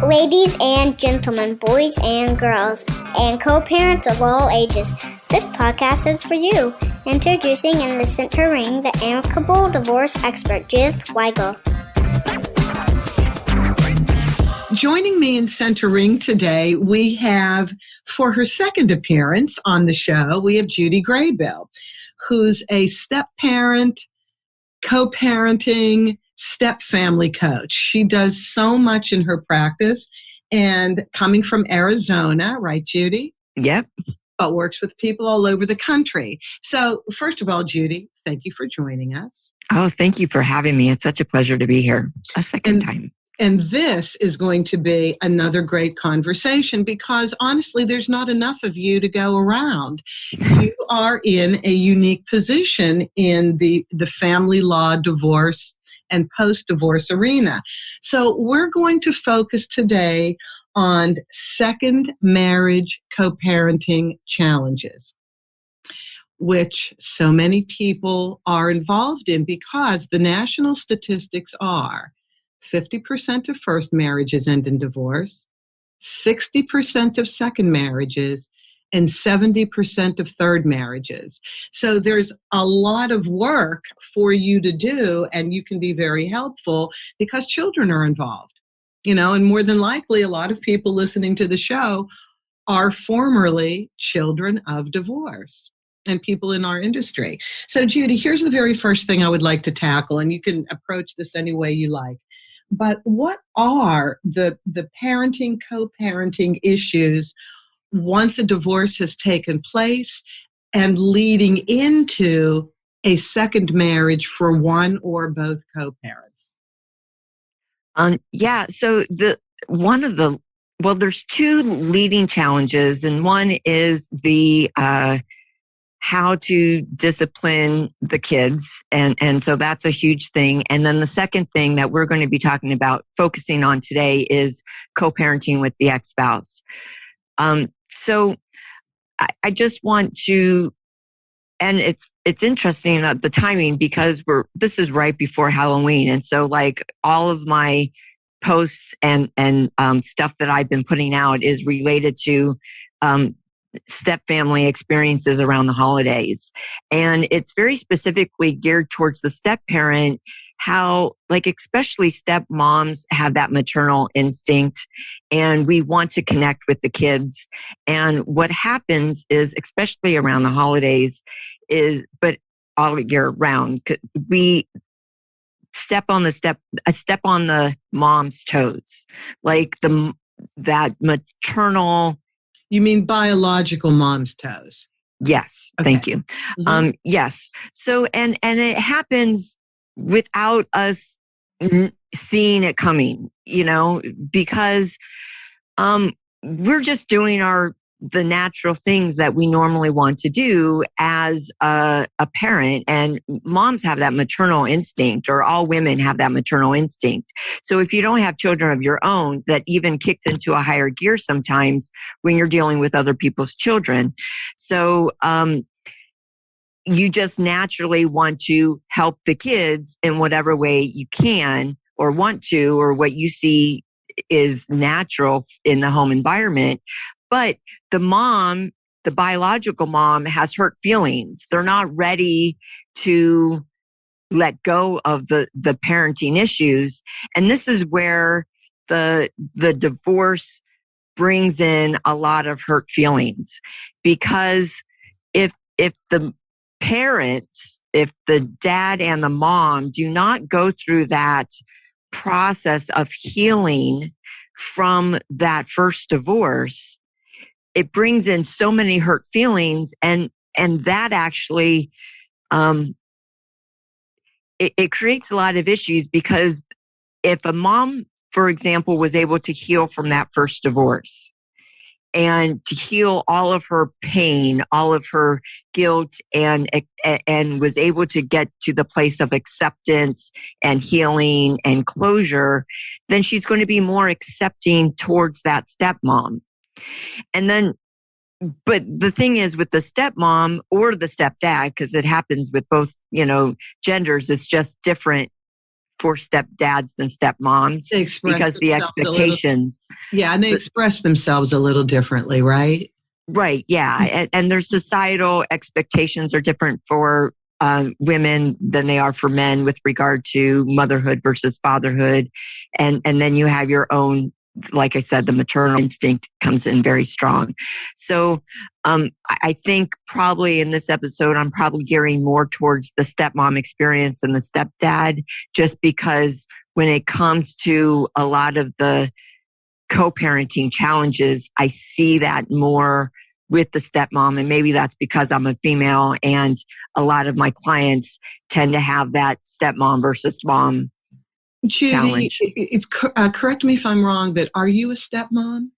Ladies and gentlemen, boys and girls, and co-parents of all ages, this podcast is for you. Introducing in the center ring, the Amicable Divorce Expert, Judith Weigel. Joining me in center ring today, we have, for her second appearance on the show, we have Judy Graybill, who's a step-parent, co-parenting, step-family coach. She does so much in her practice, and coming from Arizona, right, Judy? Yep. But works with people all over the country. So, first of all, Judy, thank you for joining us. Oh, thank you for having me. It's such a pleasure to be here a second time. And this is going to be another great conversation because honestly, there's not enough of you to go around. You are in a unique position in the family law, divorce, and post-divorce arena. So we're going to focus today on second marriage co-parenting challenges, which so many people are involved in because the national statistics are 50% of first marriages end in divorce, 60% of second marriages, and 70% of third marriages. So there's a lot of work for you to do, and you can be very helpful because children are involved. And more than likely, a lot of people listening to the show are formerly children of divorce and people in our industry. So Judy, here's the very first thing I would like to tackle, and you can approach this any way you like. But what are the parenting, co-parenting issues once a divorce has taken place and leading into a second marriage for one or both co-parents? So there's two leading challenges, and one is the how to discipline the kids. And so that's a huge thing. And then the second thing that we're going to be talking about, focusing on today, is co-parenting with the ex-spouse. So I just want to, and it's interesting the timing because this is right before Halloween. And so like all of my posts and stuff that I've been putting out is related to, step family experiences around the holidays. And it's very specifically geared towards the step parent, how especially stepmoms have that maternal instinct and we want to connect with the kids. And what happens is, especially around the holidays, but all year round, we step on the mom's toes, that maternal. You mean biological mom's toes? Yes. Okay. Thank you. Mm-hmm. Yes. So, and it happens without us seeing it coming, because, we're just doing the natural things that we normally want to do as a parent. And moms have that maternal instinct, or all women have that maternal instinct. So if you don't have children of your own, that even kicks into a higher gear sometimes when you're dealing with other people's children. So, you just naturally want to help the kids in whatever way you can or want to, or what you see is natural in the home environment. But the biological mom has hurt feelings. They're not ready to let go of the parenting issues. And this is where the divorce brings in a lot of hurt feelings. Because if the parents, if the dad and the mom do not go through that process of healing from that first divorce, it brings in so many hurt feelings, and that actually it creates a lot of issues, because if a mom, for example, was able to heal from that first divorce and to heal all of her pain, all of her guilt, and was able to get to the place of acceptance and healing and closure, then she's going to be more accepting towards that stepmom. And then, but the thing is with the stepmom or the stepdad, because it happens with both, genders, it's just different for stepdads than stepmoms They express because the themselves expectations. And they express themselves a little differently, right? Right. Yeah. And their societal expectations are different for women than they are for men with regard to motherhood versus fatherhood. And then you have your own, like I said, the maternal instinct comes in very strong. So I think probably in this episode, I'm probably gearing more towards the stepmom experience than the stepdad, just because when it comes to a lot of the co-parenting challenges, I see that more with the stepmom. And maybe that's because I'm a female and a lot of my clients tend to have that stepmom versus mom Judy, challenge. Correct me if I'm wrong, but are you a stepmom?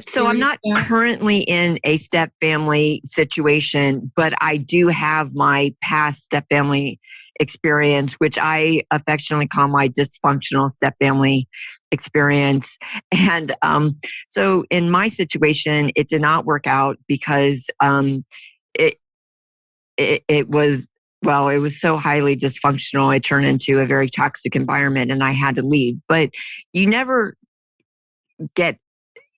So I'm not currently in a step family situation, but I do have my past step family experience, which I affectionately call my dysfunctional step family experience. And so in my situation, it did not work out because it was, well, it was so highly dysfunctional. It turned into a very toxic environment and I had to leave. But you never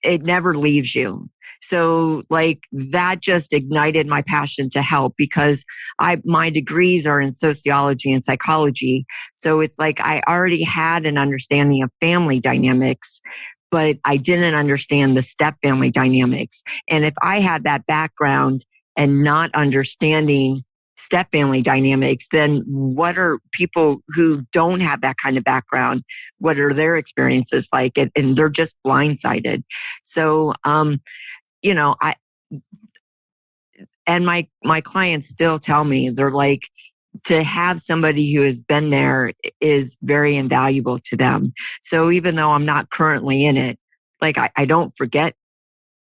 it never leaves you. So like that just ignited my passion to help because my degrees are in sociology and psychology. So it's like I already had an understanding of family dynamics, but I didn't understand the step family dynamics. And if I had that background and not understanding step family dynamics, then what are people who don't have that kind of background? What are their experiences like? And they're just blindsided. So, my clients still tell me, they're like, to have somebody who has been there is very invaluable to them. So even though I'm not currently in it, like I don't forget,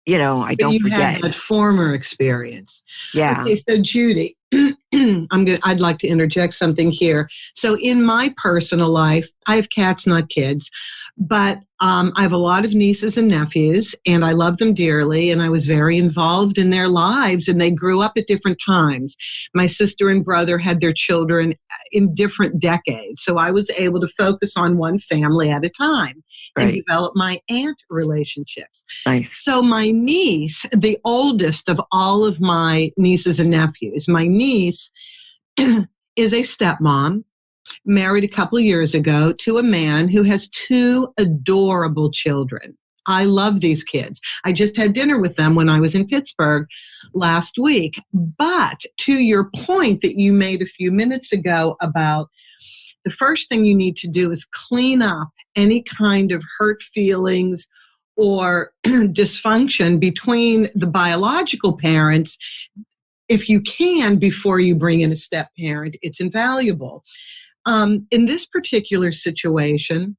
I don't forget. Had that former experience. Yeah. Okay, so Judy, I'd like to interject something here. So in my personal life, I have cats, not kids, but I have a lot of nieces and nephews, and I love them dearly, and I was very involved in their lives, and they grew up at different times. My sister and brother had their children in different decades, so I was able to focus on one family at a time and develop my aunt relationships. Nice. So my niece, the oldest of all of my nieces and nephews, my niece is a stepmom, married a couple of years ago to a man who has two adorable children. I love these kids. I just had dinner with them when I was in Pittsburgh last week. But to your point that you made a few minutes ago about the first thing you need to do is clean up any kind of hurt feelings or dysfunction between the biological parents. If you can, before you bring in a step parent, it's invaluable. In this particular situation,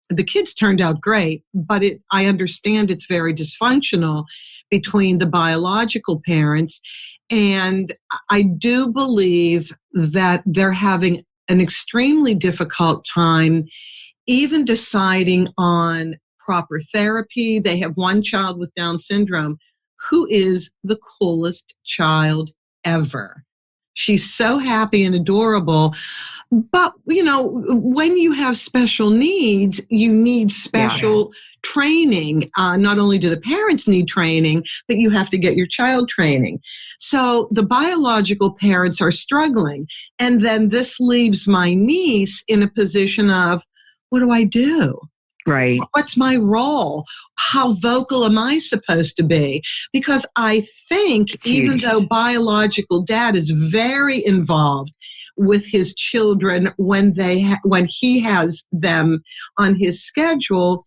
the kids turned out great, but I understand it's very dysfunctional between the biological parents. And I do believe that they're having an extremely difficult time even deciding on proper therapy. They have one child with Down syndrome who is the coolest child ever. She's so happy and adorable. But, when you have special needs, you need special training. Not only do the parents need training, but you have to get your child training. So the biological parents are struggling. And then this leaves my niece in a position of, what do I do? Right. What's my role? How vocal am I supposed to be? Because I think even though biological dad is very involved with his children when he has them on his schedule,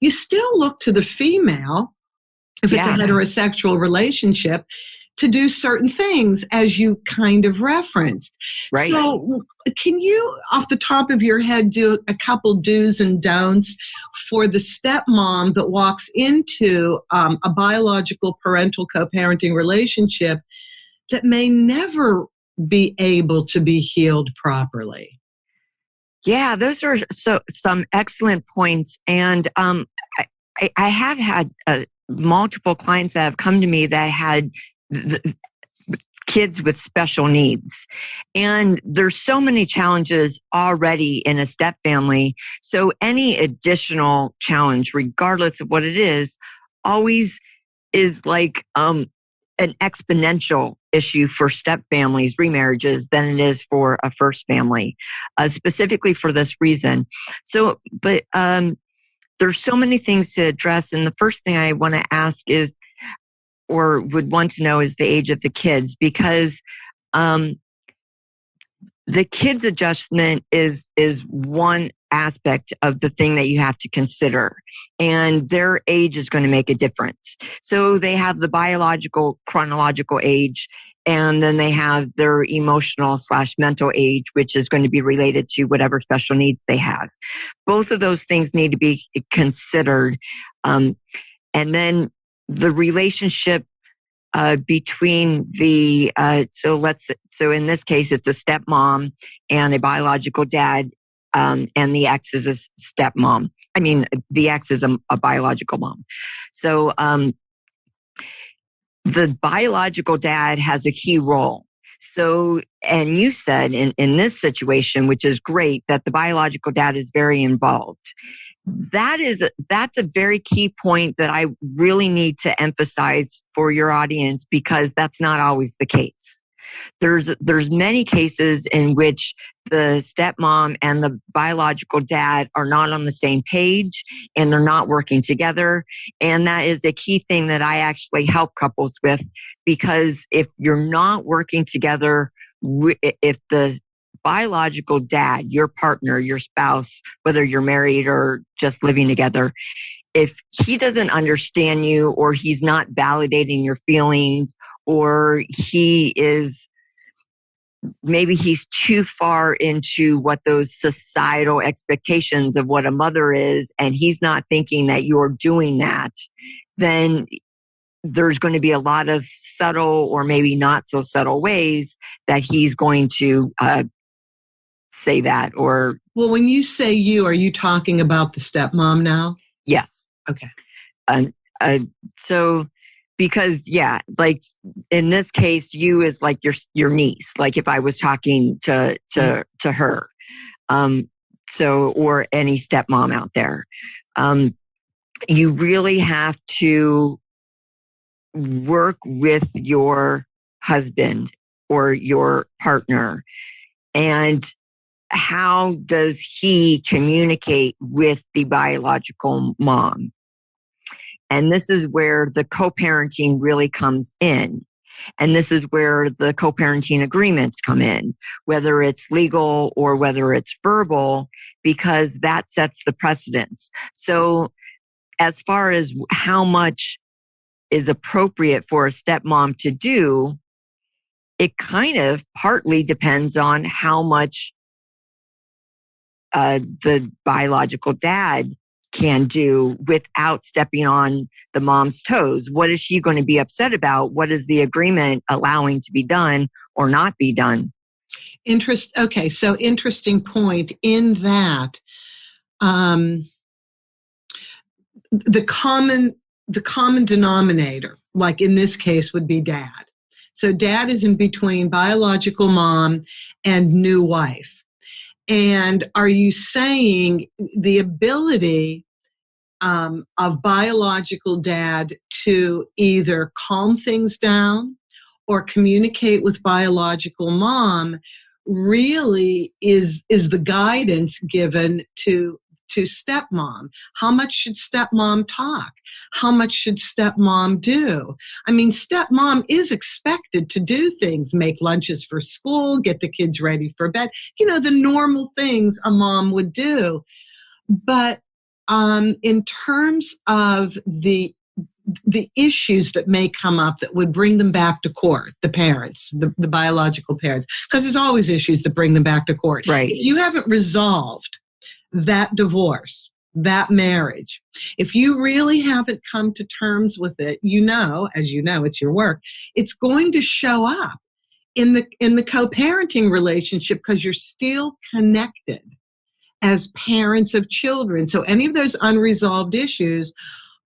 you still look to the female, if it's a heterosexual relationship, to do certain things, as you kind of referenced. Right. So can you, off the top of your head, do a couple do's and don'ts for the stepmom that walks into a biological parental co-parenting relationship that may never be able to be healed properly? Yeah, those are some excellent points. And I have had multiple clients that have come to me that had kids with special needs. And there's so many challenges already in a step family. So any additional challenge, regardless of what it is, always is like an exponential issue for step families, remarriages, than it is for a first family, specifically for this reason. So, but there's so many things to address. And the first thing I want to ask is, or would want to know, is the age of the kids, because the kids' adjustment is one aspect of the thing that you have to consider, and their age is going to make a difference. So they have the biological chronological age, and then they have their emotional/mental age, which is going to be related to whatever special needs they have. Both of those things need to be considered. And then the relationship between the, so in this case, it's a stepmom and a biological dad, and the ex is a stepmom. I mean, the ex is a biological mom. So the biological dad has a key role. So, and you said in this situation, which is great, that the biological dad is very involved. That's a very key point that I really need to emphasize for your audience, because that's not always the case. There's many cases in which the stepmom and the biological dad are not on the same page and they're not working together. And that is a key thing that I actually help couples with, because if you're not working together, if the biological dad, your partner, your spouse, whether you're married or just living together, if he doesn't understand you, or he's not validating your feelings, or maybe he's too far into what those societal expectations of what a mother is, and he's not thinking that you're doing that, then there's going to be a lot of subtle or maybe not so subtle ways that he's going to say that. Or, well, when you say you, are you talking about the stepmom now? Yes. Okay. So, because like in this case, you is like your niece. Like if I was talking to her, so, or any stepmom out there, you really have to work with your husband or your partner, and how does he communicate with the biological mom? And this is where the co-parenting really comes in. And this is where the co-parenting agreements come in, whether it's legal or whether it's verbal, because that sets the precedence. So as far as how much is appropriate for a stepmom to do, it kind of partly depends on how much the biological dad can do without stepping on the mom's toes. What is she going to be upset about? What is the agreement allowing to be done or not be done? Okay, so interesting point in that the common denominator, like in this case, would be dad. So dad is in between biological mom and new wife. And are you saying the ability of biological dad to either calm things down or communicate with biological mom really is the guidance given to stepmom? How much should stepmom talk? How much should stepmom do? I mean, stepmom is expected to do things, make lunches for school, get the kids ready for bed, the normal things a mom would do. But in terms of the issues that may come up that would bring them back to court, the parents, the biological parents, because there's always issues that bring them back to court. Right. If you haven't resolved that divorce, that marriage, if you really haven't come to terms with it, as you know, it's your work, it's going to show up in the co-parenting relationship, because you're still connected as parents of children. So any of those unresolved issues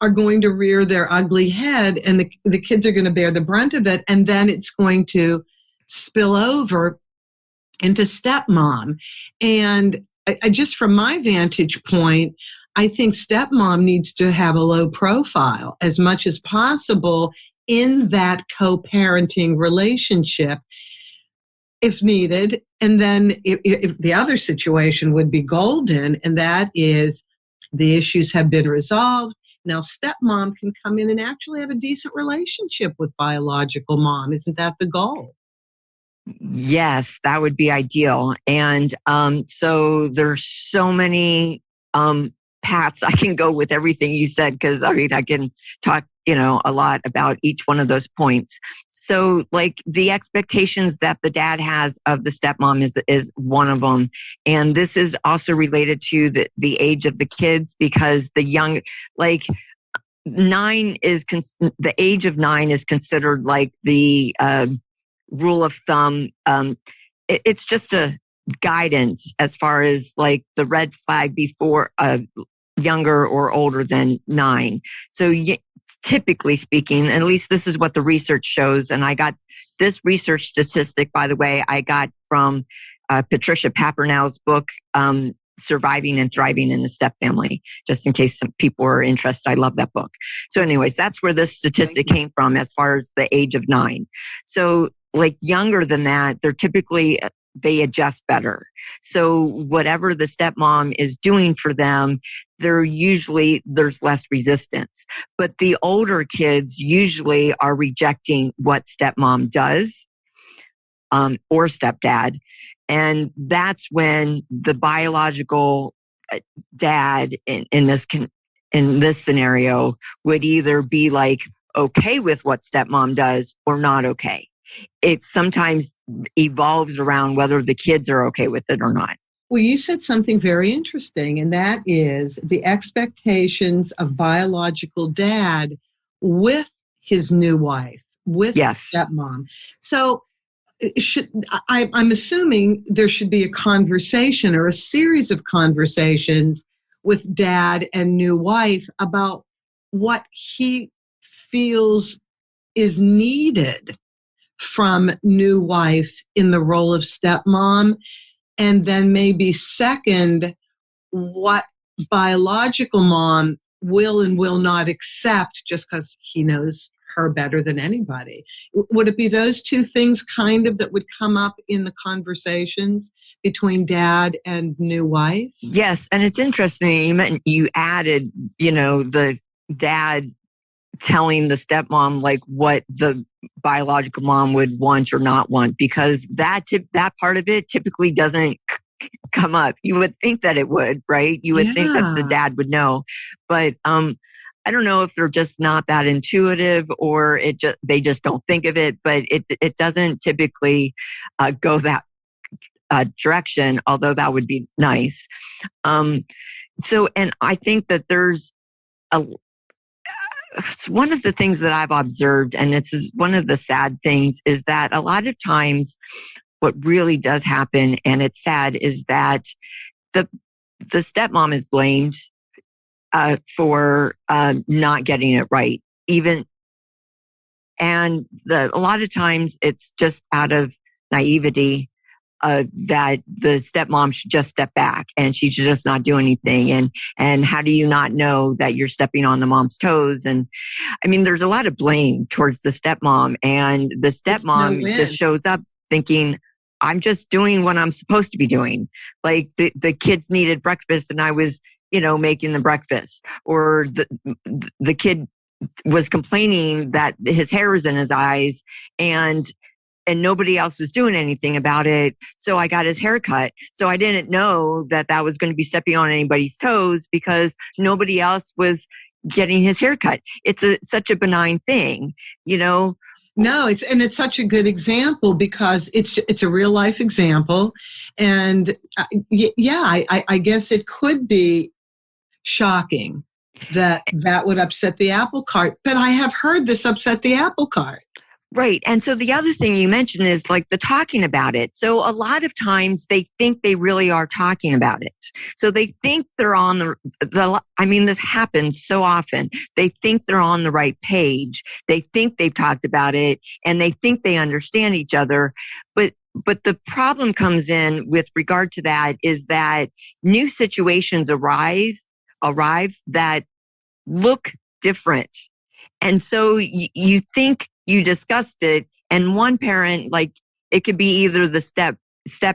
are going to rear their ugly head, and the kids are going to bear the brunt of it, and then it's going to spill over into stepmom. And I just, from my vantage point, I think stepmom needs to have a low profile as much as possible in that co-parenting relationship if needed. And then if the other situation would be golden, and that is the issues have been resolved. Now stepmom can come in and actually have a decent relationship with biological mom. Isn't that the goal? Yes, that would be ideal. And so there's so many paths I can go with everything you said, because I mean, I can talk, a lot about each one of those points. So like the expectations that the dad has of the stepmom is one of them. And this is also related to the age of the kids, because the young, like the age of 9 is considered like the rule of thumb. It's just a guidance as far as like the red flag before younger or older than 9. So typically speaking, at least this is what the research shows. And I got this research statistic, by the way, I got from Patricia Pappernow's book, Surviving and Thriving in the Step Family, just in case some people are interested. I love that book. So anyways, that's where this statistic came from as far as the age of 9. So like younger than that, they adjust better. So whatever the stepmom is doing for them, there's less resistance. But the older kids usually are rejecting what stepmom does, or stepdad. And that's when the biological dad in this scenario would either be like okay with what stepmom does or not okay. It sometimes evolves around whether the kids are okay with it or not. Well, you said something very interesting, and that is the expectations of biological dad with his new wife, with stepmom. So I'm assuming there should be a conversation or a series of conversations with dad and new wife about what he feels is needed from new wife in the role of stepmom, and then maybe second, what biological mom will and will not accept just because he knows her better than anybody. Would it be those two things kind of that would come up in the conversations between dad and new wife? Yes, and it's interesting you added, the dad telling the stepmom like what the biological mom would want or not want, because that part of it typically doesn't come up. You would think that it would, right? You would think that the dad would know, but I don't know if they're just not that intuitive, or they just don't think of it. But it doesn't typically go that direction, although that would be nice. So, and I think that there's it's one of the things that I've observed, and it's one of the sad things, is that a lot of times what really does happen, and it's sad, is that the stepmom is blamed for not getting it right. And a lot of times it's just out of naivety that the stepmom should just step back and she should just not do anything. And how do you not know that you're stepping on the mom's toes? And I mean, there's a lot of blame towards the stepmom, and the stepmom just shows up thinking, I'm just doing what I'm supposed to be doing. Like the kids needed breakfast and I was, making the breakfast, or the kid was complaining that his hair was in his eyes and nobody else was doing anything about it. So I got his hair cut. So I didn't know that was going to be stepping on anybody's toes because nobody else was getting his hair cut. It's such a benign thing, No, it's such a good example because it's a real life example. And I guess it could be shocking that would upset the apple cart. But I have heard this upset the apple cart. Right. And so the other thing you mentioned is like the talking about it. So a lot of times they think they really are talking about it. So they think they're on this happens so often. They think they're on the right page. They think they've talked about it and they think they understand each other. But the problem comes in with regard to that is that new situations arrive that look different. And so you think you discussed it, and one parent, like it could be either the step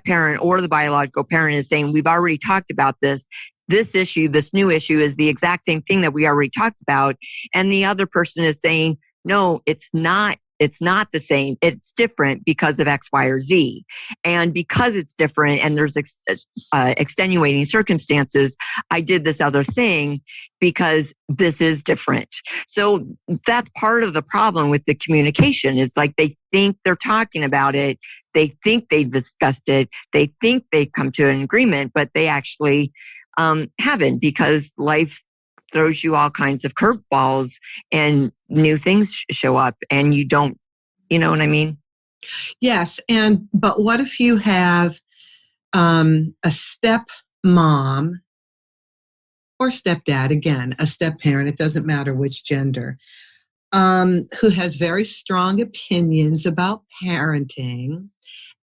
parent or the biological parent, is saying, we've already talked about this. This issue, this new issue is the exact same thing that we already talked about. And the other person is saying, no, it's not. It's not the same. It's different because of X, Y, or Z. And because it's different and there's extenuating circumstances, I did this other thing because this is different. So that's part of the problem with the communication is like they think they're talking about it. They think they discussed it. They think they've come to an agreement, but they actually haven't, because life throws you all kinds of curveballs and new things show up and you don't, you know what I mean? Yes. But what if you have a stepmom or stepdad, again, a step parent, it doesn't matter which gender, who has very strong opinions about parenting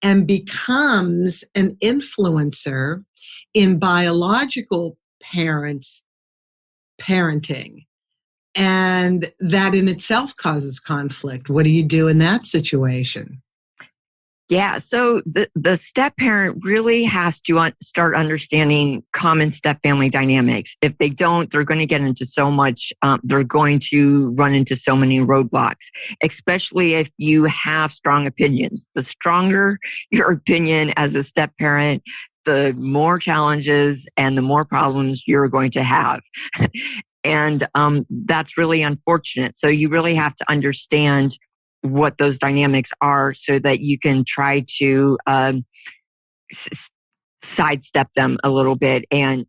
and becomes an influencer in biological parents' parenting. And that in itself causes conflict. What do you do in that situation? Yeah. So the step parent really has to start understanding common step family dynamics. If they don't, they're going to get into so much, they're going to run into so many roadblocks, especially if you have strong opinions. The stronger your opinion as a step parent, the more challenges and the more problems you're going to have. And that's really unfortunate. So you really have to understand what those dynamics are so that you can try to sidestep them a little bit and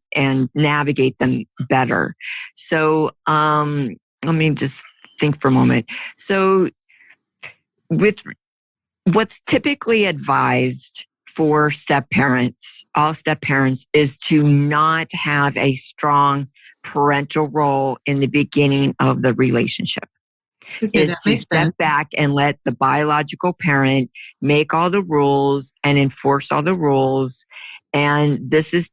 navigate them better. So let me just think for a moment. So with what's typically advised for step parents, all step parents, is to not have a strong parental role in the beginning of the relationship. Okay, Is to step back and let the biological parent make all the rules and enforce all the rules. And this is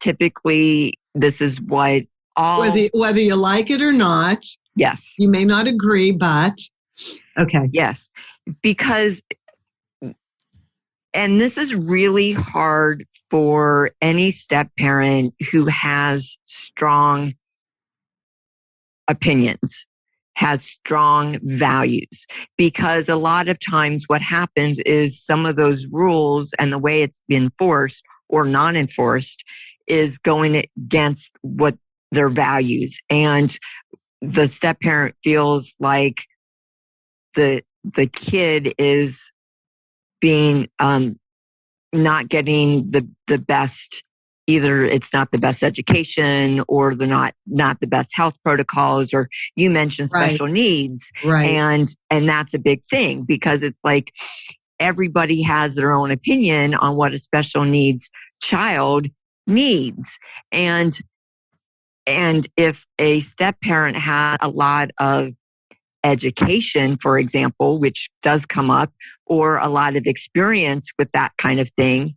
what all... Whether you like it or not. Yes. You may not agree, but... Okay. Yes. Because... And this is really hard for any step parent who has strong opinions, has strong values, because a lot of times what happens is some of those rules and the way it's been enforced or non-enforced is going against what their values. And the step parent feels like the kid is being not getting the best. Either it's not the best education or they're not the best health protocols, or you mentioned special needs. Right. And that's a big thing, because it's like everybody has their own opinion on what a special needs child needs. And if a step parent had a lot of education, for example, which does come up, or a lot of experience with that kind of thing,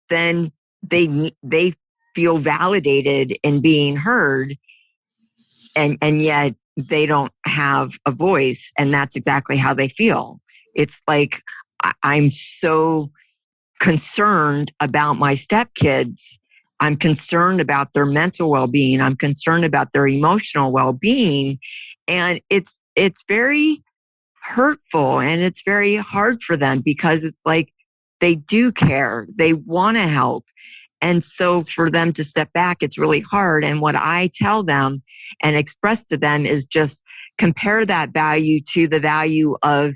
then they feel validated in being heard, and yet they don't have a voice, and that's exactly how they feel. It's like, I'm so concerned about my stepkids. I'm concerned about their mental well-being. I'm concerned about their emotional well-being. And it's very hurtful, and it's very hard for them, because it's like they do care. They want to help. And so for them to step back, it's really hard. And what I tell them and express to them is just compare that value to the value of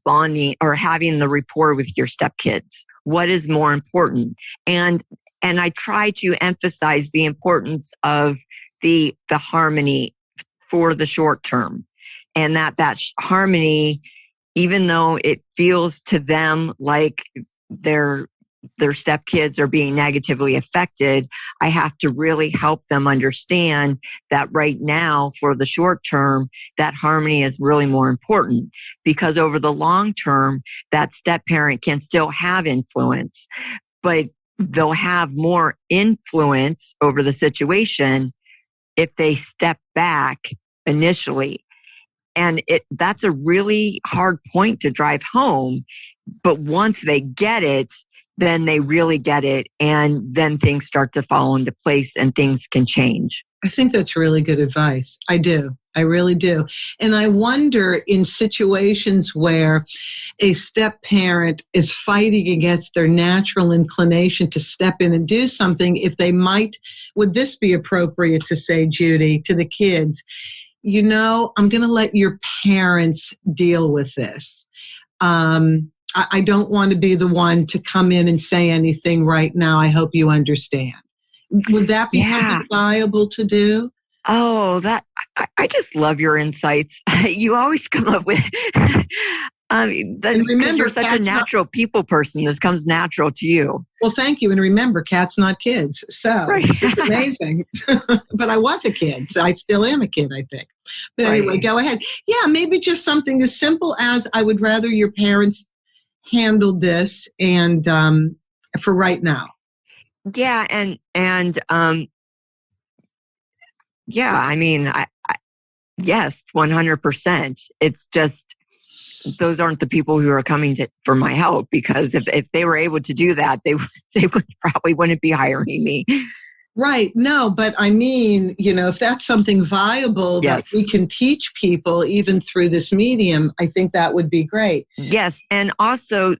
bonding or having the rapport with your stepkids. What is more important? And I try to emphasize the importance of the harmony for the short term. and that harmony, even though it feels to them like their stepkids are being negatively affected, I have to really help them understand that right now, for the short term, that harmony is really more important, because over the long term, that step parent can still have influence, but they'll have more influence over the situation if they step back initially. And that's a really hard point to drive home. But once they get it, then they really get it. And then things start to fall into place and things can change. I think that's really good advice. I do. I really do. And I wonder, in situations where a step parent is fighting against their natural inclination to step in and do something, if they might, would this be appropriate to say, Judy, to the kids, I'm going to let your parents deal with this. I don't want to be the one to come in and say anything right now. I hope you understand. Would that be something viable to do? Oh, I just love your insights. You always come up with, and remember, you're such a natural people person. This comes natural to you. Well, thank you. And remember, cats, not kids. So It's amazing. But I was a kid, so I still am a kid, I think. But anyway, go ahead. Yeah, maybe just something as simple as, I would rather your parents handle this, and for right now. Yeah, and yeah, I mean, yes, 100%. It's just, those aren't the people who are coming for my help, because if they were able to do that, they wouldn't be hiring me. Right. No, but I mean, if that's something viable that we can teach people even through this medium, I think that would be great. Yes. And also,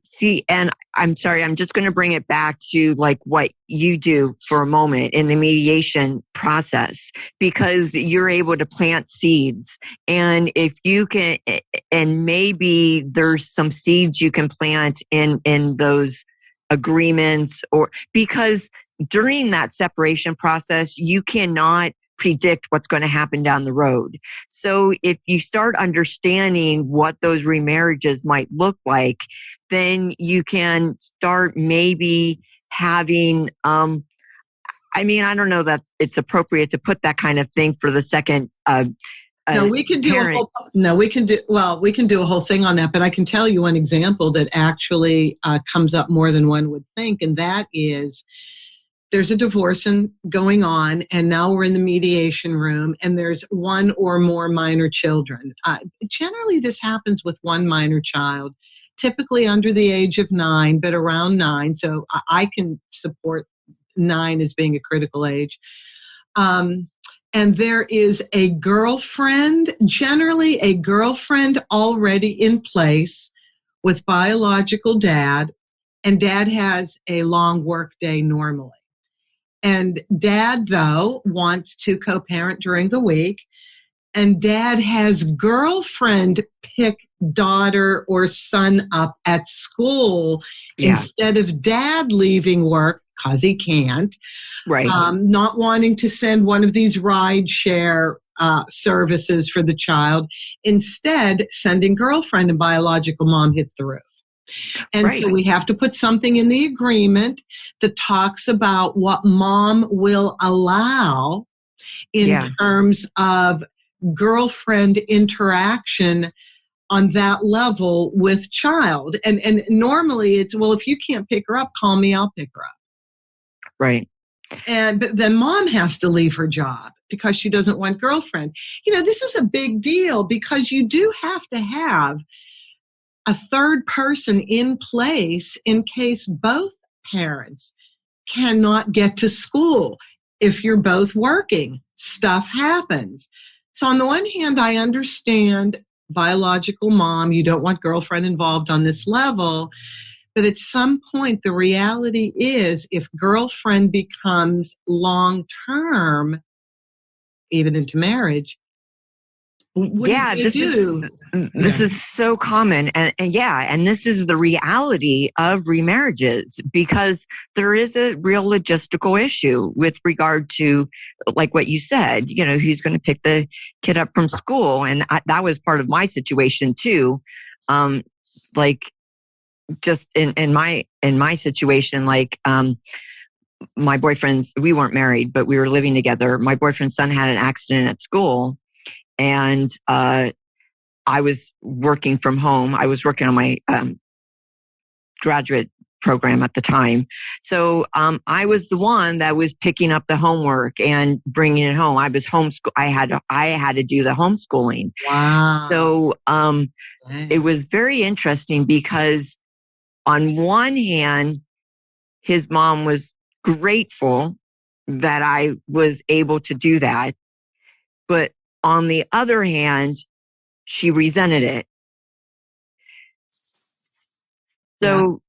and I'm sorry, I'm just going to bring it back to like what you do for a moment in the mediation process, because you're able to plant seeds. And if you can, and maybe there's some seeds you can plant in those agreements, or because during that separation process, you cannot predict what's going to happen down the road. So if you start understanding what those remarriages might look like, then you can start maybe having, I don't know that it's appropriate to put that kind of thing for the second we can do a whole thing on that, but I can tell you one example that actually comes up more than one would think, and that is, there's a divorce going on, and now we're in the mediation room, and there's one or more minor children. Generally, this happens with one minor child, typically under the age of 9, but around 9. So I can support 9 as being a critical age. And there is a girlfriend, generally a girlfriend already in place with biological dad, and dad has a long work day normally. And dad, though, wants to co-parent during the week. And dad has girlfriend pick daughter or son up at school instead of dad leaving work, because he can't. Right. Not wanting to send one of these ride share services for the child. Instead, sending girlfriend, and biological mom hits the roof. And so we have to put something in the agreement that talks about what mom will allow in terms of girlfriend interaction on that level with child. And normally it's, well, if you can't pick her up, call me, I'll pick her up. Right. But then mom has to leave her job because she doesn't want girlfriend. This is a big deal, because you do have to have a third person in place in case both parents cannot get to school. If you're both working, stuff happens. So on the one hand, I understand biological mom, you don't want girlfriend involved on this level. But at some point, the reality is, if girlfriend becomes long-term, even into marriage, What do you do? This is so common. And this is the reality of remarriages, because there is a real logistical issue with regard to, like what you said, who's going to pick the kid up from school. And that was part of my situation too. Just in my situation, my boyfriend's, we weren't married, but we were living together. My boyfriend's son had an accident at school, and I was working from home. I was working on my graduate program at the time. So I was the one that was picking up the homework and bringing it home. I was homeschool. I had to do the homeschooling. Wow. So it was very interesting, because on one hand, his mom was grateful that I was able to do that. But on the other hand, she resented it. So,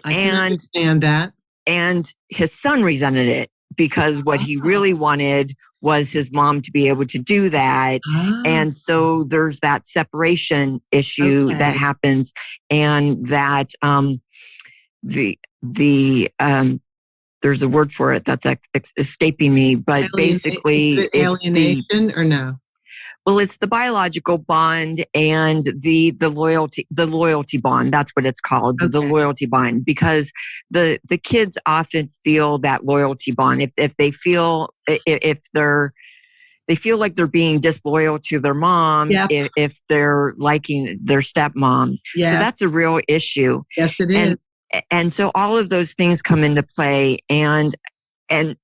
I can understand that. And his son resented it, because what he really wanted was his mom to be able to do that. And so there's that separation issue that happens, and that there's a word for it that's escaping me, but basically is it alienation or no? Well, it's the biological bond and the loyalty bond. That's what it's called, the loyalty bond, because the kids often feel that loyalty bond. If they feel, if they feel like they're being disloyal to their mom, if they're liking their stepmom. So that's a real issue. Yes, it is. And so all of those things come into play. And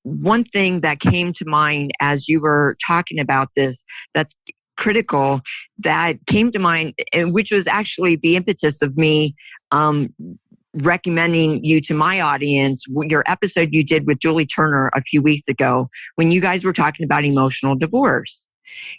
one thing that came to mind as you were talking about this, that's critical, that came to mind, which was actually the impetus of me recommending you to my audience, your episode you did with Julie Turner a few weeks ago, when you guys were talking about emotional divorce.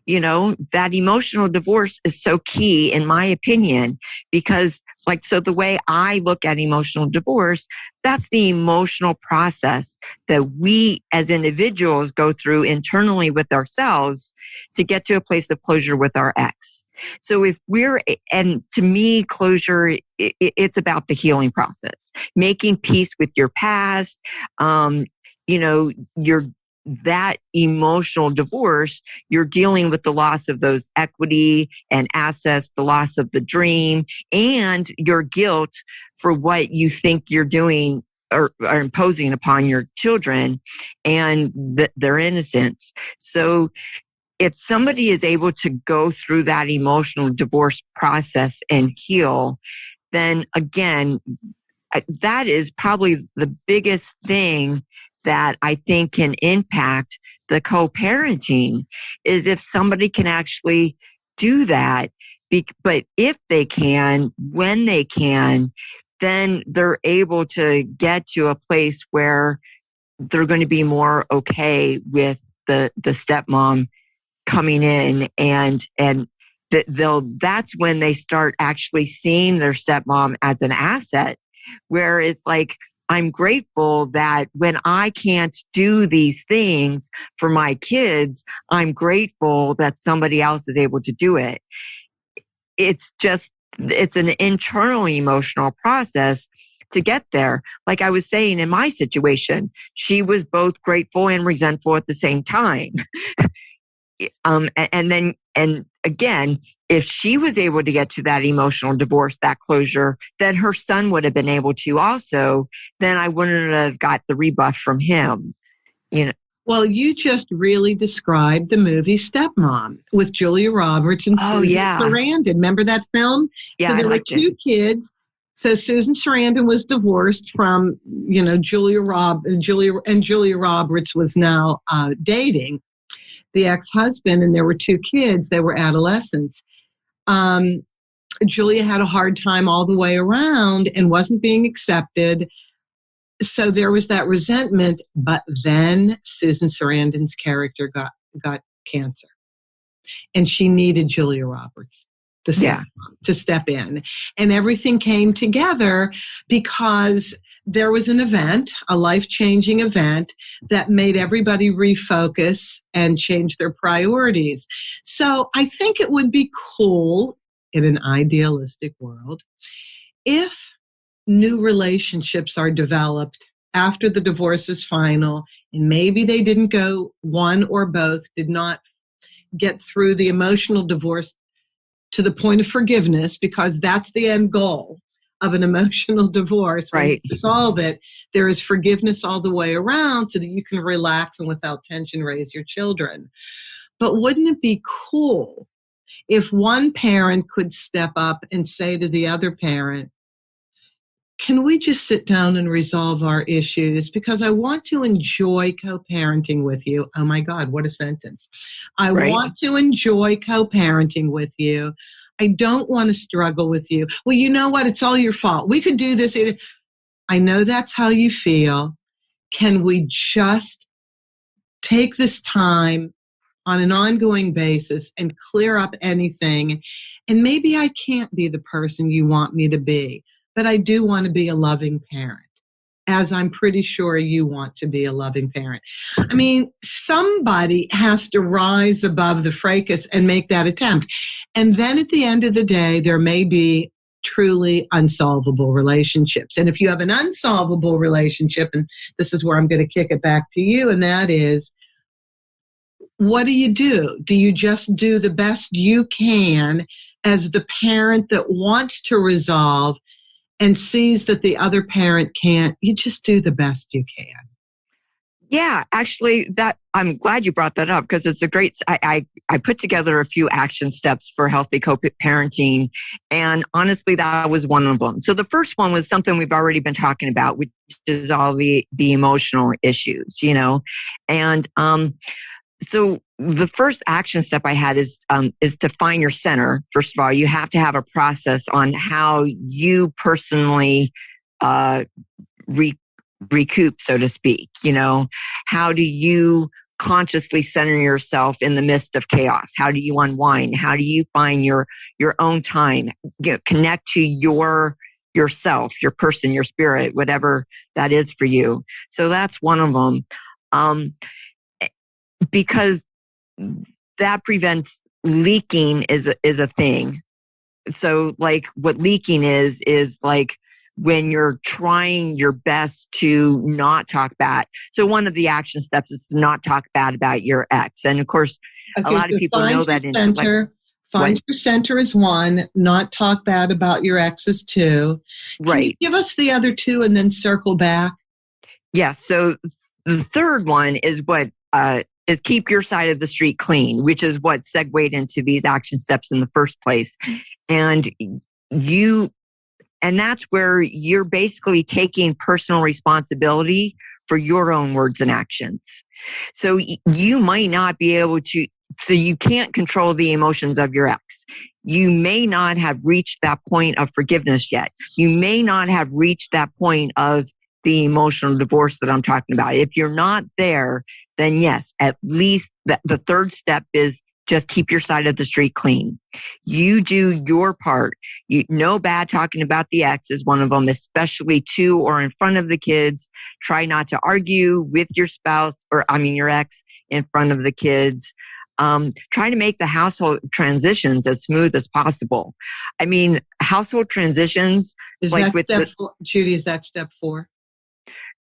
That emotional divorce is so key, in my opinion, because so the way I look at emotional divorce, that's the emotional process that we as individuals go through internally with ourselves to get to a place of closure with our ex. So and to me, closure, it's about the healing process, making peace with your past, that emotional divorce, you're dealing with the loss of those equity and assets, the loss of the dream, and your guilt for what you think you're doing or imposing upon your children, and their innocence. So if somebody is able to go through that emotional divorce process and heal, then again, that is probably the biggest thing that I think can impact the co-parenting, is if somebody can actually do that. But if they can, when they can, then they're able to get to a place where they're going to be more okay with the stepmom coming in, and that's when they start actually seeing their stepmom as an asset, where it's like, I'm grateful that when I can't do these things for my kids, I'm grateful that somebody else is able to do it. It's an internal emotional process to get there. Like I was saying, in my situation, she was both grateful and resentful at the same time. And again, if she was able to get to that emotional divorce, that closure, then her son would have been able to also. Then I wouldn't have got the rebuff from him. Well, you just really described the movie Stepmom with Julia Roberts and Susan Sarandon. Remember that film? Yeah, so there were two kids. So Susan Sarandon was divorced from, Julia Roberts was now dating the ex-husband, and there were two kids. They were adolescents. Julia had a hard time all the way around and wasn't being accepted. So there was that resentment. But then Susan Sarandon's character got cancer, and she needed Julia Roberts. the stepmom, to step in. And everything came together because there was an event, a life-changing event that made everybody refocus and change their priorities. So I think it would be cool in an idealistic world if new relationships are developed after the divorce is final, and maybe they didn't go, one or both did not get through the emotional divorce to the point of forgiveness, because that's the end goal of an emotional divorce. Right. To solve it, there is forgiveness all the way around so that you can relax and without tension raise your children. But wouldn't it be cool if one parent could step up and say to the other parent, can we just sit down and resolve our issues? Because I want to enjoy co-parenting with you. Oh my God, what a sentence. I want to enjoy co-parenting with you. I don't want to struggle with you. Well, you know what? It's all your fault. We could do this. I know that's how you feel. Can we just take this time on an ongoing basis and clear up anything? And maybe I can't be the person you want me to be, but I do want to be a loving parent, as I'm pretty sure you want to be a loving parent. I mean, somebody has to rise above the fracas and make that attempt. And then at the end of the day, there may be truly unsolvable relationships. And if you have an unsolvable relationship, and this is where I'm going to kick it back to you, and that is, what do you do? Do you just do the best you can as the parent that wants to resolve and sees that the other parent can't? You just do the best you can. Yeah, actually, that I'm glad you brought that up, because it's a great. I put together a few action steps for healthy co-parenting, and honestly, that was one of them. So the first one was something we've already been talking about, which is all the emotional issues, and so the first action step I had is to find your center. First of all, you have to have a process on how you personally recoup, so to speak. How do you consciously center yourself in the midst of chaos? How do you unwind? How do you find your own time? Connect to yourself, your person, your spirit, whatever that is for you. So that's one of them. Because that prevents leaking is a thing. So like what leaking is like when you're trying your best to not talk bad. So one of the action steps is to not talk bad about your ex. And of course, a lot of people know that. Find your center is one, not talk bad about your ex is two. Can you give us the other two and then circle back? Yes. So the third one is what is keep your side of the street clean, which is what segued into these action steps in the first place. And that's where you're basically taking personal responsibility for your own words and actions. So you might not be able to, so you can't control the emotions of your ex. You may not have reached that point of forgiveness yet. You may not have reached that point of the emotional divorce that I'm talking about. If you're not there, then yes, at least the third step is just keep your side of the street clean. You do your part. No bad talking about the ex is one of them, especially to or in front of the kids. Try not to argue with your spouse your ex in front of the kids. Try to make the household transitions as smooth as possible. I mean, household transitions. Judy, is that step 4?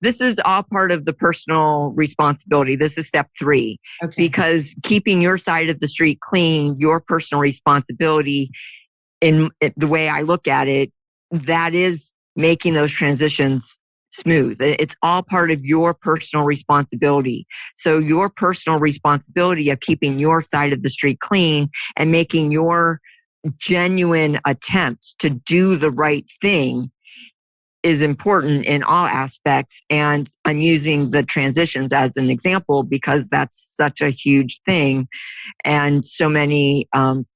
This is all part of the personal responsibility. This is step 3, because keeping your side of the street clean, your personal responsibility, in the way I look at it, that is making those transitions smooth. It's all part of your personal responsibility. So your personal responsibility of keeping your side of the street clean and making your genuine attempts to do the right thing is important in all aspects. And I'm using the transitions as an example because that's such a huge thing. And so many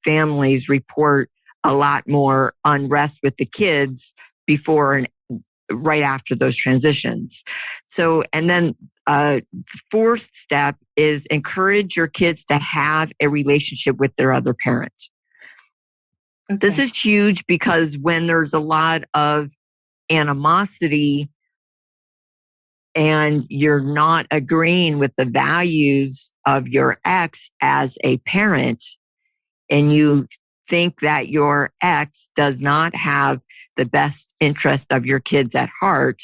families report a lot more unrest with the kids before and right after those transitions. So, and then fourth step is encourage your kids to have a relationship with their other parent. Okay. This is huge because when there's a lot of animosity and you're not agreeing with the values of your ex as a parent, and you think that your ex does not have the best interest of your kids at heart,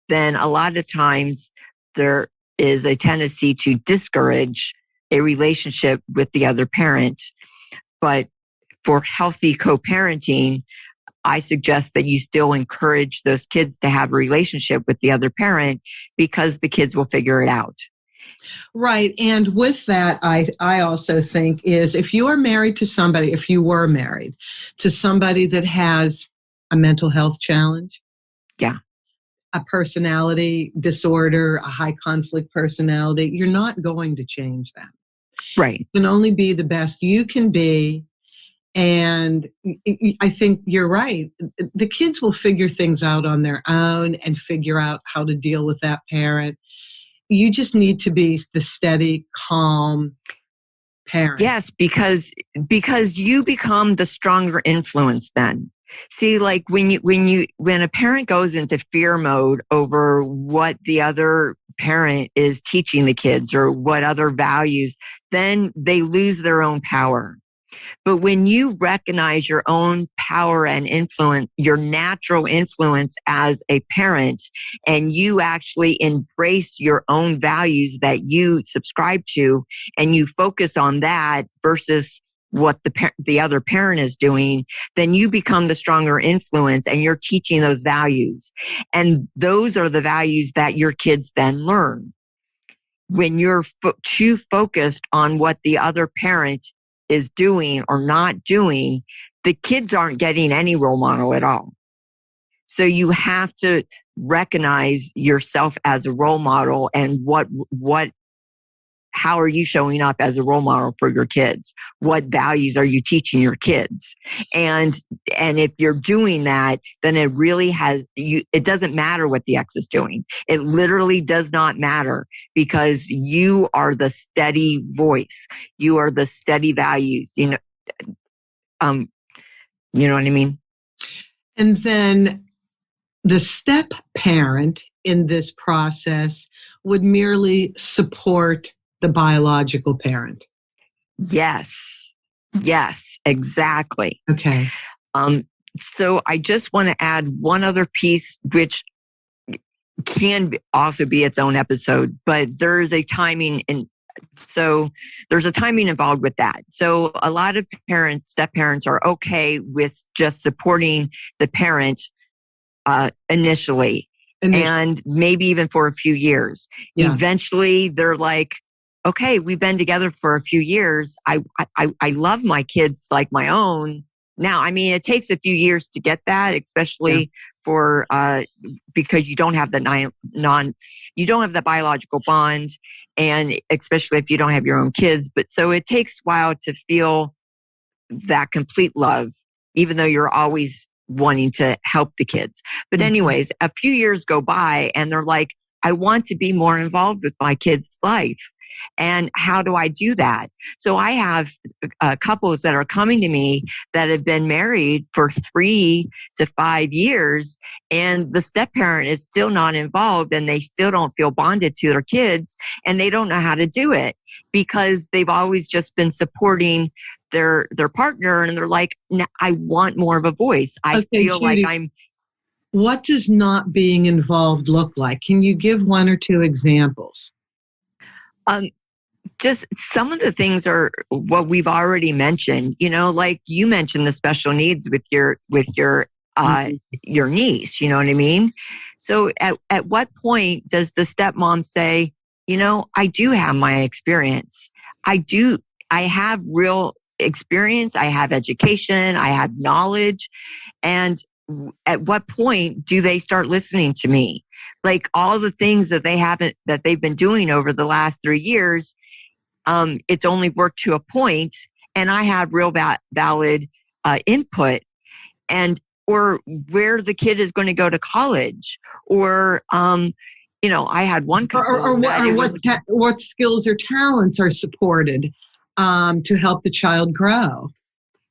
then a lot of times there is a tendency to discourage a relationship with the other parent. But for healthy co-parenting, I suggest that you still encourage those kids to have a relationship with the other parent because the kids will figure it out. Right. And with that, I also think is if you are married to somebody, if you were married to somebody that has a mental health challenge, yeah, a personality disorder, a high conflict personality, you're not going to change them. Right. You can only be the best you can be. And I think you're right. The kids will figure things out on their own and figure out how to deal with that parent. You just need to be the steady, calm parent. Yes, because you become the stronger influence then. See, like when a parent goes into fear mode over what the other parent is teaching the kids or what other values, then they lose their own power. But when you recognize your own power and influence, your natural influence as a parent, and you actually embrace your own values that you subscribe to, and you focus on that versus what the other parent is doing, then you become the stronger influence and you're teaching those values. And those are the values that your kids then learn. When you're too focused on what the other parent is doing or not doing, the kids aren't getting any role model at all. So you have to recognize yourself as a role model and how are you showing up as a role model for your kids? What values are you teaching your kids? And if you're doing that, then it really it doesn't matter what the ex is doing. It literally does not matter because you are the steady voice. You are the steady values, you know what I mean? And then the step parent in this process would merely support the biological parent. Yes, exactly. Okay. So I just want to add one other piece, which can also be its own episode, but there's a timing involved with that. So a lot of step parents are okay with just supporting the parent initially, and maybe even for a few years. Yeah. Eventually, they're like, okay, we've been together for a few years. I love my kids like my own. Now, I mean, it takes a few years to get that, especially for because you don't have the you don't have the biological bond, and especially if you don't have your own kids. But so it takes a while to feel that complete love, even though you're always wanting to help the kids. But anyways, a few years go by and they're like, I want to be more involved with my kids' life. And how do I do that? So I have couples that are coming to me that have been married for 3 to 5 years, and the step parent is still not involved, and they still don't feel bonded to their kids, and they don't know how to do it because they've always just been supporting their partner, and they're like, I want more of a voice. I feel Judy, like what does not being involved look like? Can you give 1 or 2 examples? Just some of the things are what we've already mentioned, like you mentioned the special needs with your niece, you know what I mean? So at what point does the stepmom say, I do have my experience. I have real experience. I have education. I have knowledge. And at what point do they start listening to me? Like all the things that they've been doing over the last 3 years, it's only worked to a point, and I have real valid input, or where the kid is going to go to college, or I had one couple what skills or talents are supported to help the child grow.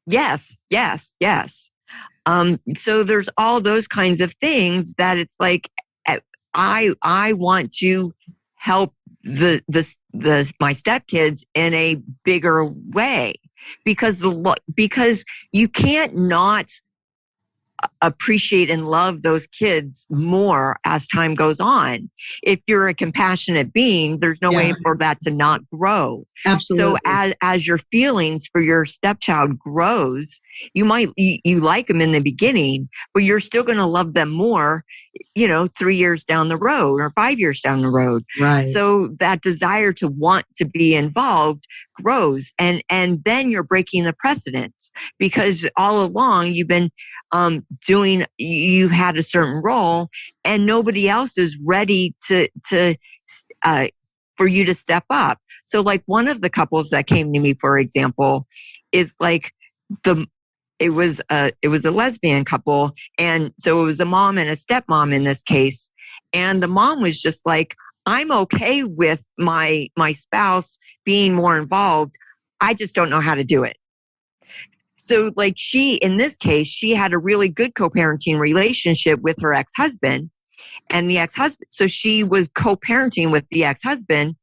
Yes, yes, yes. So there's all those kinds of things that it's like, I want to help the my stepkids in a bigger way, because you can't not appreciate and love those kids more as time goes on. If you're a compassionate being, there's no way for that to not grow. Absolutely. So as your feelings for your stepchild grows, you like them in the beginning, but you're still going to love them more, 3 years down the road or 5 years down the road. Right. So that desire to want to be involved grows. And then you're breaking the precedence, because all along you've been you had a certain role and nobody else is ready to for you to step up. So like one of the couples that came to me, for example, is like it was a lesbian couple. And so it was a mom and a stepmom in this case. And the mom was just like, I'm okay with my spouse being more involved. I just don't know how to do it. So like in this case, she had a really good co-parenting relationship with her ex-husband, and the ex-husband. So she was co-parenting with the ex-husband,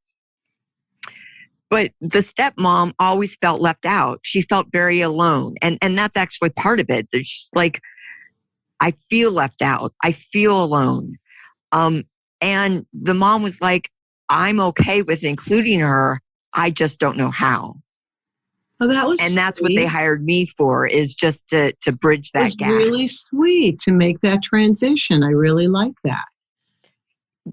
but the stepmom always felt left out. She felt very alone. And that's actually part of it. She's like, I feel left out. I feel alone. And the mom was like, I'm okay with including her. I just don't know how. Oh, that's what they hired me for, is just to bridge that gap. It's really sweet to make that transition. I really like that.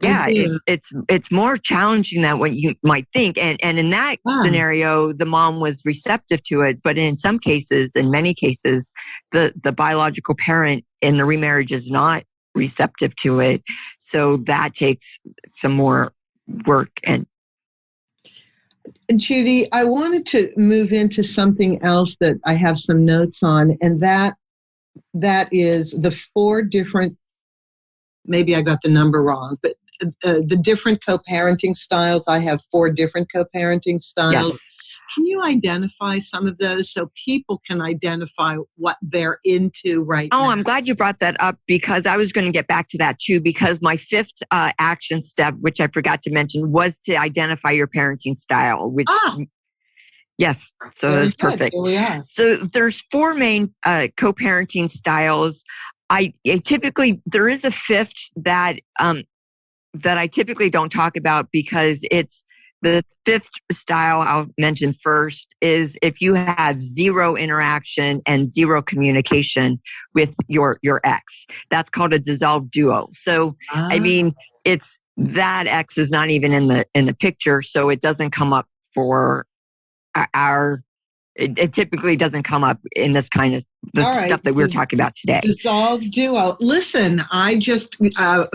Yeah, it's more challenging than what you might think. And in that scenario, the mom was receptive to it. But in many cases, the biological parent in the remarriage is not receptive to it. So that takes some more work. And Judy, I wanted to move into something else that I have some notes on, and that is the 4 different, maybe I got the number wrong, but the different co-parenting styles. I have 4 different co-parenting styles. Yes. Can you identify some of those so people can identify what they're into right now? Oh, I'm glad you brought that up, because I was going to get back to that too, because my 5th action step, which I forgot to mention, was to identify your parenting style, which yes. So that's perfect. Here we are. So there's 4 main co-parenting styles. I typically, there is a 5th that I typically don't talk about, because it's the 5th style I'll mention first is if you have 0 interaction and 0 communication with your ex. That's called a dissolved duo. So, I mean, it's that ex is not even in the picture, so it doesn't come up for it typically doesn't come up in this kind of stuff that we're talking about today. Dissolved duo. Listen, I just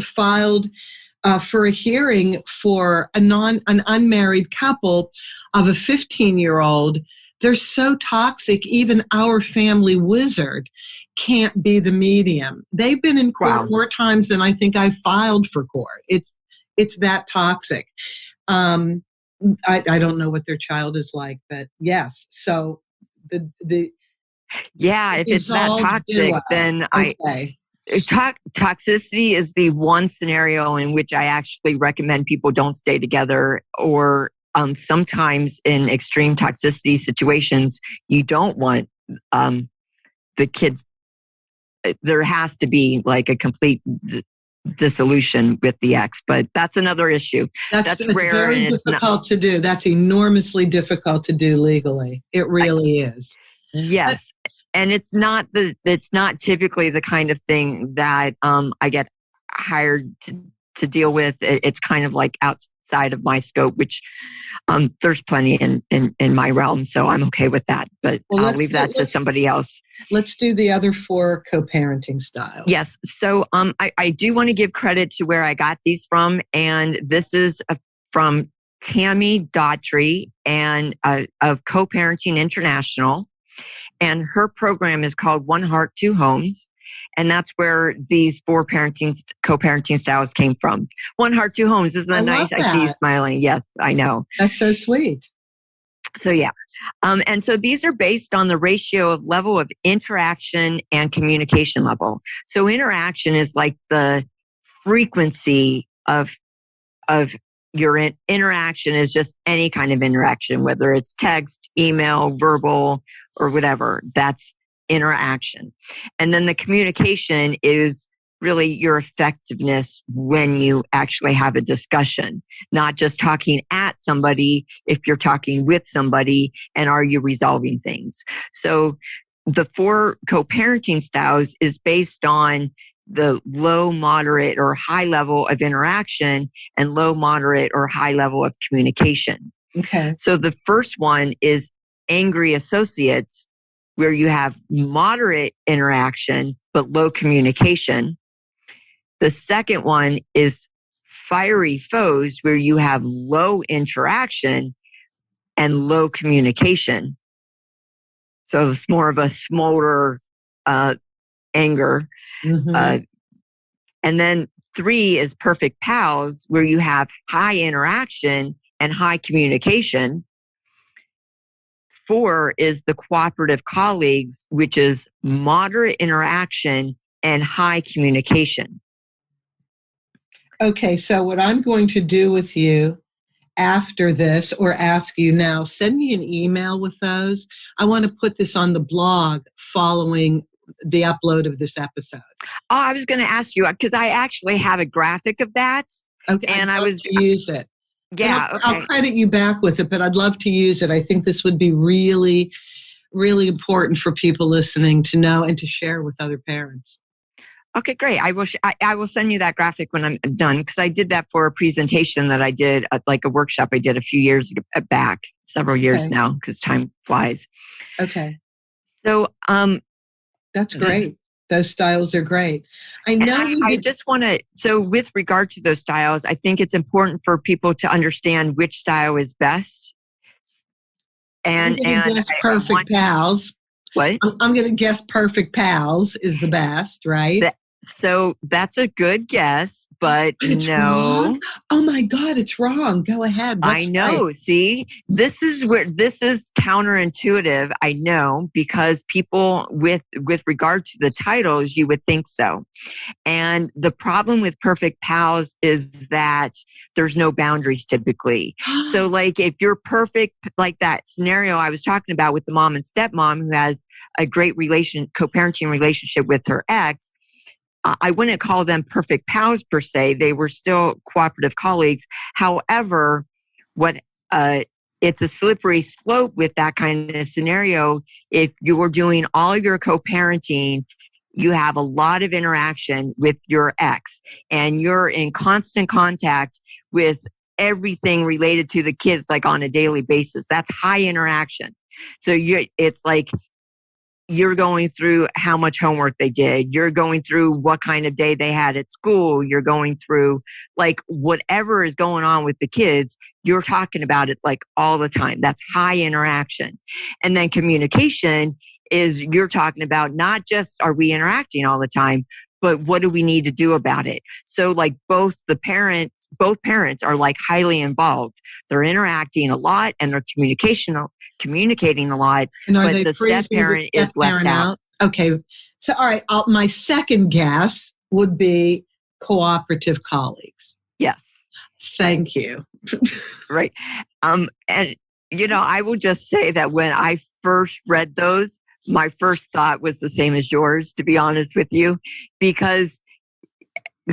filed for a hearing for an unmarried couple of a 15-year-old. They're so toxic, even our family wizard can't be the medium. They've been in court more times than I think I've filed for court. It's that toxic. I don't know what their child is like, but yes. So the if it's that toxic, duo, then okay. Toxicity is the one scenario in which I actually recommend people don't stay together, or sometimes in extreme toxicity situations, you don't want the kids. There has to be like a complete dissolution with the ex, but that's another issue. That's rare. Very difficult to do. That's enormously difficult to do legally. It really is. Yes. And it's not typically the kind of thing that I get hired to deal with. It's kind of like outside of my scope, which there's plenty in my realm, so I'm okay with that. But I'll leave that to somebody else. Let's do the other 4 co-parenting styles. Yes. So I do want to give credit to where I got these from, and this is from Tammy Daughtry and of Co-Parenting International. And her program is called One Heart, Two Homes. And that's where these 4 co-parenting styles came from. One Heart, Two Homes. Isn't that nice? I see you smiling. Yes, I know. That's so sweet. So yeah. And so these are based on the ratio of level of interaction and communication level. So interaction is like the frequency of your interaction is just any kind of interaction, whether it's text, email, verbal, or whatever. That's interaction. And then the communication is really your effectiveness when you actually have a discussion, not just talking at somebody, if you're talking with somebody, and are you resolving things? So the 4 co-parenting styles is based on the low, moderate, or high level of interaction and low, moderate, or high level of communication. Okay. So the first one is angry associates, where you have moderate interaction but low communication. The second one is fiery foes, where you have low interaction and low communication. So it's more of a smolder anger. Mm-hmm. And then 3 is perfect pals, where you have high interaction and high communication. 4 is the cooperative colleagues, which is moderate interaction and high communication. Okay, so what I'm going to do with you after this, or ask you now, send me an email with those. I want to put this on the blog following the upload of this episode. Oh, I was going to ask you, because I actually have a graphic of that. Okay, and I'd love to use it. Yeah, I'll credit you back with it, but I'd love to use it. I think this would be really, really important for people listening to know and to share with other parents. Okay, great. I will send you that graphic when I'm done, because I did that for a presentation that I did, like a workshop I did a few years back, several years now, because time flies. Okay. So, that's great. Those styles are great. I know. I just want to, so with regard to those styles, I think it's important for people to understand which style is best. And guess perfect pals. What? I'm going to guess perfect pals is the best, right? So that's a good guess, but it's no. Wrong? Oh my God, it's wrong. Go ahead. I know. Right? See, this is counterintuitive. I know, because people with regard to the titles, you would think so. And the problem with perfect pals is that there's no boundaries typically. So like if you're perfect, like that scenario I was talking about with the mom and stepmom who has a great co-parenting relationship with her ex, I wouldn't call them perfect pals per se. They were still cooperative colleagues. However, it's a slippery slope with that kind of scenario. If you're doing all your co-parenting, you have a lot of interaction with your ex and you're in constant contact with everything related to the kids, like on a daily basis. That's high interaction. So it's like, you're going through how much homework they did. You're going through what kind of day they had at school. You're going through like whatever is going on with the kids. You're talking about it like all the time. That's high interaction. And then communication is you're talking about not just are we interacting all the time, but what do we need to do about it? So like both parents are like highly involved. They're interacting a lot and they're communicating a lot, but the step parent is left out. Okay. So, all right. My second guess would be cooperative colleagues. Yes. Thank you. Right. And, I will just say that when I first read those, my first thought was the same as yours, to be honest with you, because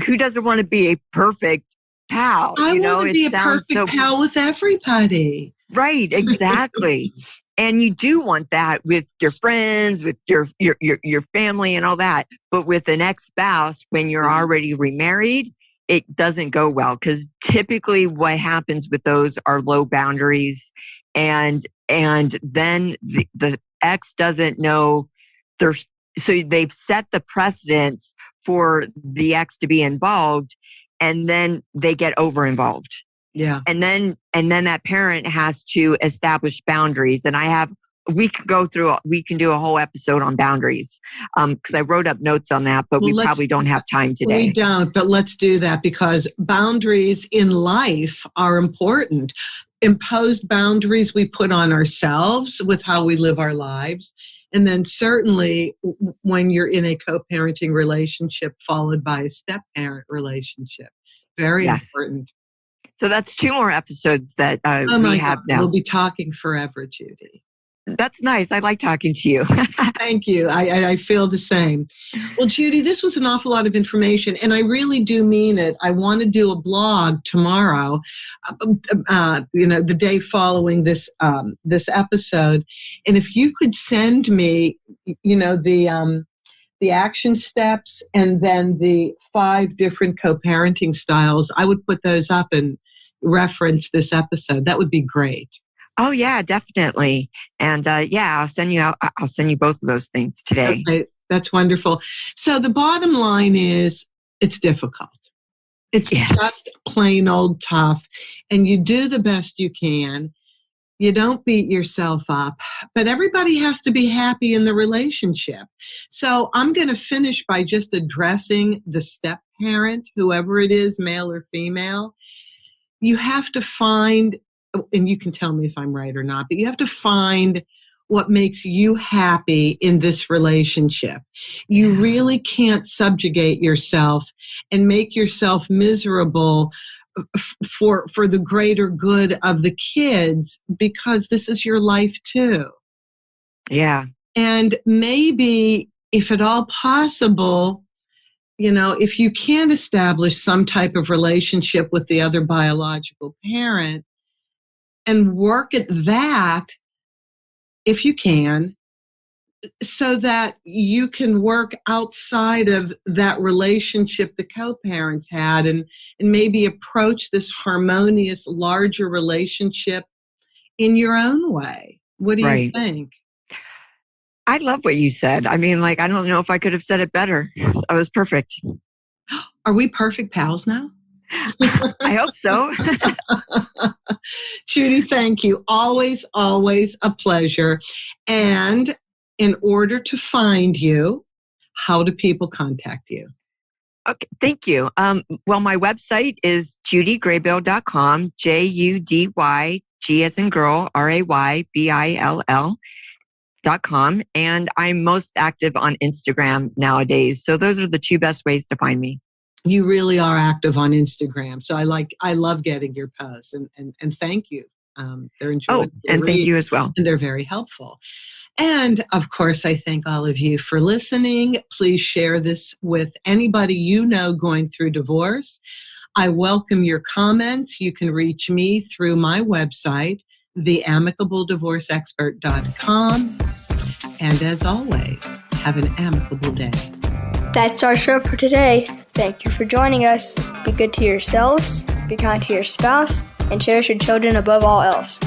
who doesn't want to be a perfect pal? I want to be a perfect pal with everybody. Right, exactly. And you do want that with your friends, with your family and all that. But with an ex-spouse, when you're already remarried, it doesn't go well, because typically what happens with those are low boundaries. And then the ex doesn't know so they've set the precedence for the ex to be involved, and then they get over involved. Yeah. And then that parent has to establish boundaries. And we can do a whole episode on boundaries. Cause I wrote up notes on that, but we probably don't have time today. We don't, but let's do that, because boundaries in life are important. imposed boundaries we put on ourselves with how we live our lives. And then certainly when you're in a co-parenting relationship followed by a step-parent relationship. Very important. So that's 2 more episodes that we have now. We'll be talking forever, Judy. That's nice. I like talking to you. Thank you. I feel the same. Well, Judy, this was an awful lot of information, and I really do mean it. I want to do a blog tomorrow, the day following this episode. And if you could send me, the action steps and then the 5 different co-parenting styles, I would put those up and reference this episode. That would be great. Oh yeah, definitely. And I'll send you both of those things today. Okay, that's wonderful. So the bottom line is it's difficult. It's just plain old tough. And you do the best you can. You don't beat yourself up, but everybody has to be happy in the relationship. So I'm going to finish by just addressing the step parent, whoever it is, male or female. You have to find, and you can tell me if I'm right or not, but you have to find what makes you happy in this relationship. You really can't subjugate yourself and make yourself miserable for the greater good of the kids, because this is your life too. Yeah. And maybe, if at all possible, if you can establish some type of relationship with the other biological parent and work at that, if you can, so that you can work outside of that relationship the co-parents had and maybe approach this harmonious, larger relationship in your own way. What do you think? I love what you said. I mean, I don't know if I could have said it better. That was perfect. Are we perfect pals now? I hope so. Judy, thank you. Always, always a pleasure. And in order to find you, how do people contact you? Okay, thank you. Well, my website is judygraybill.com, JUDY, as in girl, RAYBILL.com. And I'm most active on Instagram nowadays. So those are the 2 best ways to find me. You really are active on Instagram. So I love getting your posts and thank you. They're enjoyable. And thank you as well. And they're very helpful. And of course, I thank all of you for listening. Please share this with anybody you know going through divorce. I welcome your comments. You can reach me through my website, theamicableDivorceExpert.com. And as always, have an amicable day. That's our show for today. Thank you for joining us. Be good to yourselves, be kind to your spouse, and cherish your children above all else.